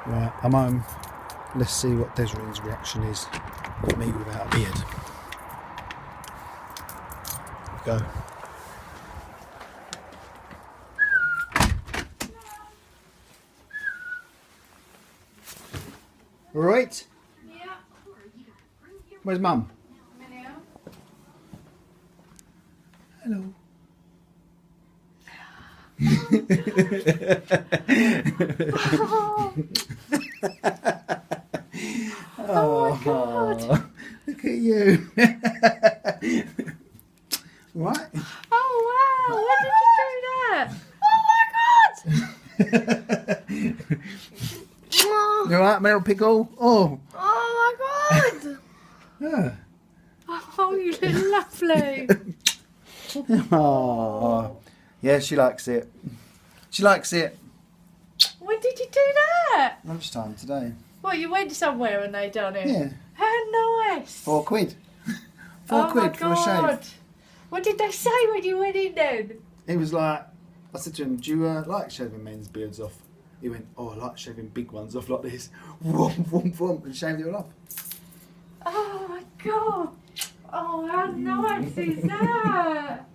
Right, I'm home. Let's see what Desreen's reaction is with me without a beard. Go. All right. Yeah. Where's Mum? Hello. Oh my God. Look at you. Right. Oh wow, when did you do that? Oh my God. You alright, Meryl Pickle? Oh. Oh my God. Yeah. Oh, you look lovely. Oh. Yeah, she likes it. She likes it. When did you do that? Lunchtime today. What, you went somewhere and they done it? Yeah. How nice. £4. £4 Oh my for a shave. God. What did they say when you went in then? He was like, I said to him, do you like shaving men's beards off? He went, oh, I like shaving big ones off like this. Whoomp, whoomp, whoomp, and shaved it all off. Oh my God. Oh, how nice is that?